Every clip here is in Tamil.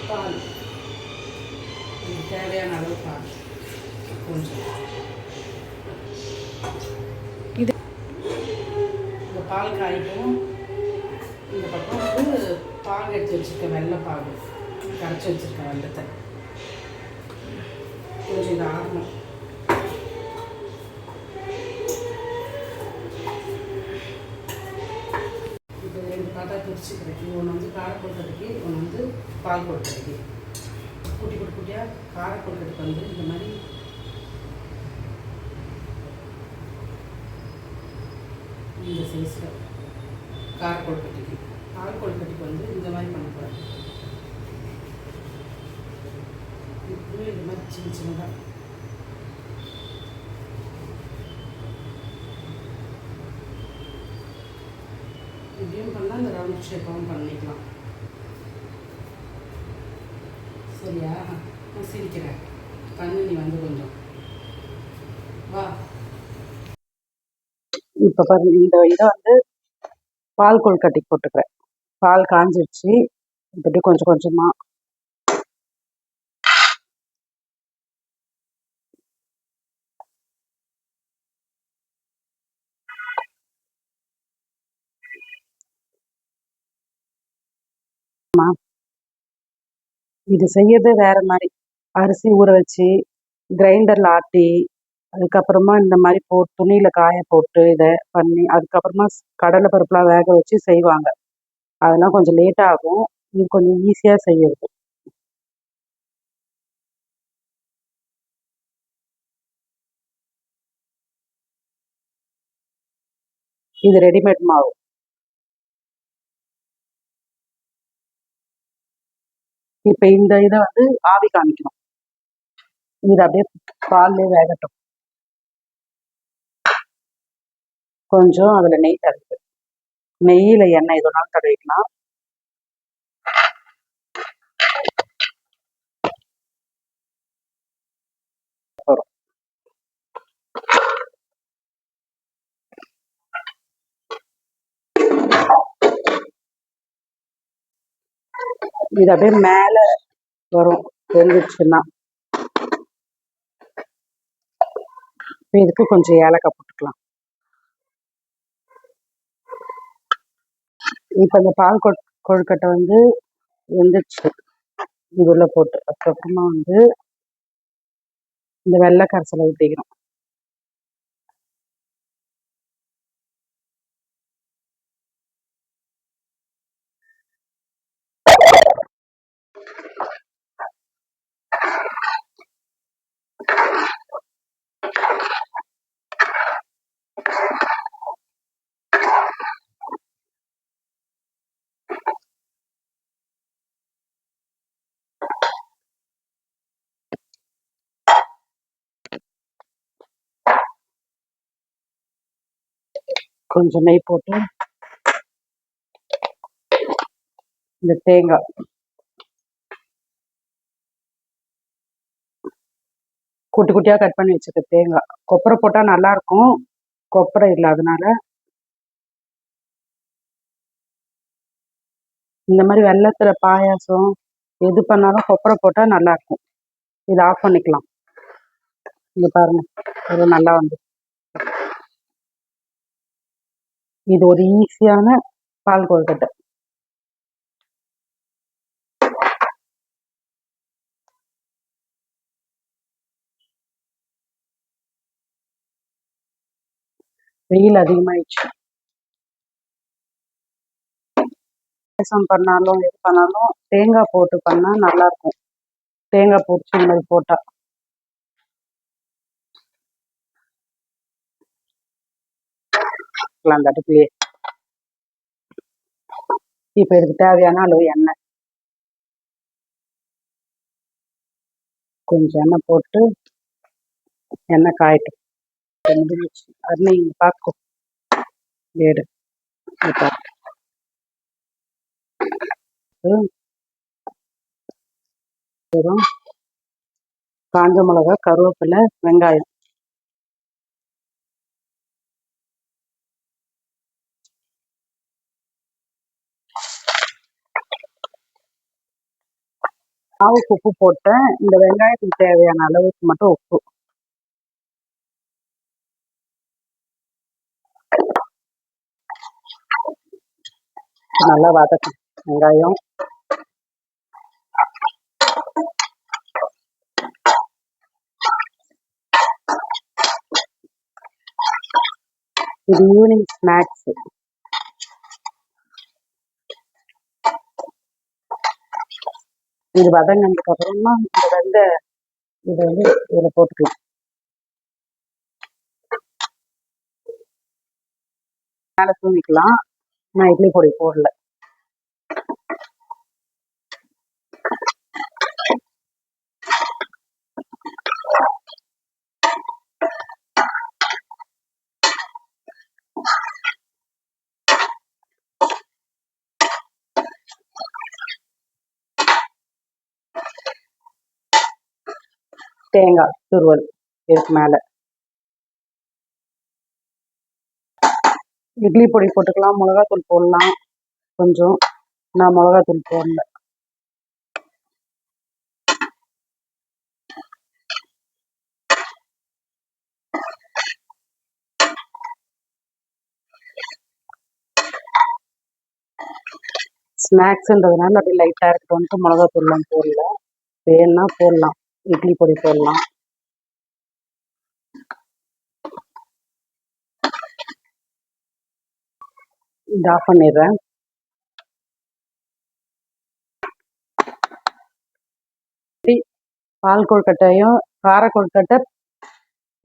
பால் தேவையான அளவு பால் கொஞ்சம். இது இந்த பால் காய்க்கும். இந்த பக்கம் வந்து பால் எடுத்து வச்சுருக்க வெள்ளை பால் கரைச்சி வச்சுருக்க வெள்ளத்தை கொஞ்சம் இது ஆகணும். இப்போ 2 பாட்டாக பிரிச்சுக்கிறேன். இது ஒன்று வந்து காரக்கொழுக்கட்டைக்கு, ஒன்று வந்து பால் கொழுக்கட்டைக்கு. குட்டி குட்டி குட்டியாக காரக்கொழுக்கட்டைக்கு வந்து இந்த மாதிரி இந்த சைஸில் காரக்கொழுக்கட்டைக்கு, பால் கொழுக்கட்டைக்கு வந்து இந்த மாதிரி பண்ணக்கூடாது. இப்படியே இந்த மாதிரி சின்ன சின்னதாக இப்படியும் பண்ணால் இந்த ரவுண்ட் ஷேப்பாகவும் பண்ணிக்கலாம். சரியா? நான் சிரிக்கிறேன். பண்ணு நீ வந்து கொஞ்சம் வா. இப்போ பாருங்க, இந்த இதை வந்து பால் கொழுக்கட்டைக்கு போட்டுக்கிறேன். பால் காஞ்சிடுச்சு. இப்படி கொஞ்சம் கொஞ்சமாக இது செய்யறது வேற மாதிரி. அரிசி ஊற வச்சு கிரைண்டரில் ஆட்டி, அதுக்கப்புறமா இந்த மாதிரி துணியில் காய போட்டு இதை பண்ணி, அதுக்கப்புறமா கடலை பருப்புலாம் வேக வச்சு செய்வாங்க. அதெல்லாம் கொஞ்சம் லேட் ஆகும். இது கொஞ்சம் ஈஸியாக செய்யறது. இது ரெடிமேட் மாவு. இப்போ இந்த இதை வந்து ஆவி காமிக்கணும். இது அப்படியே பால்லே வேகட்டும். கொஞ்சம் அதில் நெய் தடவு. நெய்யில் எண்ணெய் எதுனாலும் தடவிக்கலாம். வரும். இது அப்படியே மேலே வரும் வெந்துச்சுன்னா. இதுக்கு கொஞ்சம் ஏலக்காய் போட்டுக்கலாம். இப்போ இந்த பால் கொழுக்கட்டை வந்து வெந்துச்சு. இது உள்ள போட்டு அதுக்கப்புறமா வந்து இந்த வெள்ளை கரைசலை ஊற்றிக்கிறோம். கொஞ்சம் நெய் போட்டு இந்த தேங்காய் குட்டி குட்டியாக கட் பண்ணி வச்சுக்க தேங்காய். கொப்பரை போட்டால் நல்லாயிருக்கும். கொப்பரை இல்லை, அதனால இந்த மாதிரி வெள்ளத்தில் பாயாசம் எது பண்ணாலும் கொப்பரை போட்டால் நல்லாயிருக்கும். இதை ஆஃப் பண்ணிக்கலாம். இங்கே பாருங்க, அது நல்லா வந்து. இது ஒரு ஈஸியான பால் கொழுக்கட்டை. வெயில் அதிகமாயிடுச்சு. பாயசம் பண்ணாலும் எது பண்ணாலும் தேங்காய் போட்டு பண்ணால் நல்லாயிருக்கும். தேங்காய் போட்டு இந்த மாதிரி போட்டால். அந்த அடுப்புலையே இப்போ இதுக்கு தேவையான அளவு எண்ணெய், கொஞ்சம் எண்ணெய் போட்டு எண்ணெய் காயட்டும். அது நீங்கள் பார்க்கோ வேடு. இப்போ காஞ்ச மிளகா, கருவேப்பிலை, வெங்காயம். மாவுக்கு உப்பு போட்டேன். இந்த வெங்காயத்துக்கு தேவையான அளவுக்கு மட்டும் உப்பு. நல்லா வதக்கும் வெங்காயம். இது ஈவினிங் ஸ்நாக்ஸ். இது வதங்கினதுக்கு அப்புறமா இதை வந்து இதில் போட்டுக்கலாம். மேலே தூவிக்கலாம். நான் இட்லி பொடி போடல. தேங்காய் துருவல் இதுக்கு மேலே. இட்லி பொடி போட்டுக்கலாம், மிளகாத்தூள் போடலாம் கொஞ்சம். நான் மிளகாத்தூள் போடல. ஸ்நாக்ஸுன்றதுனால அப்படியே லைட்டாக இருக்கட்டும்ட்டு மிளகாத்தூள்லாம் போடல. வேணுன்னா போடலாம், இட்லி பொடி போடலாம். இது ஆஃப் பண்ணிடுறேன். பால் கொழுக்கட்டையும் கார கொழுக்கட்டை,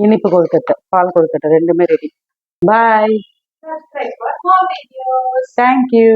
இனிப்பு கொழுக்கட்டை, பால் கொழுக்கட்டை ரெண்டுமே ரெடி. பாய். தேங்க்யூ.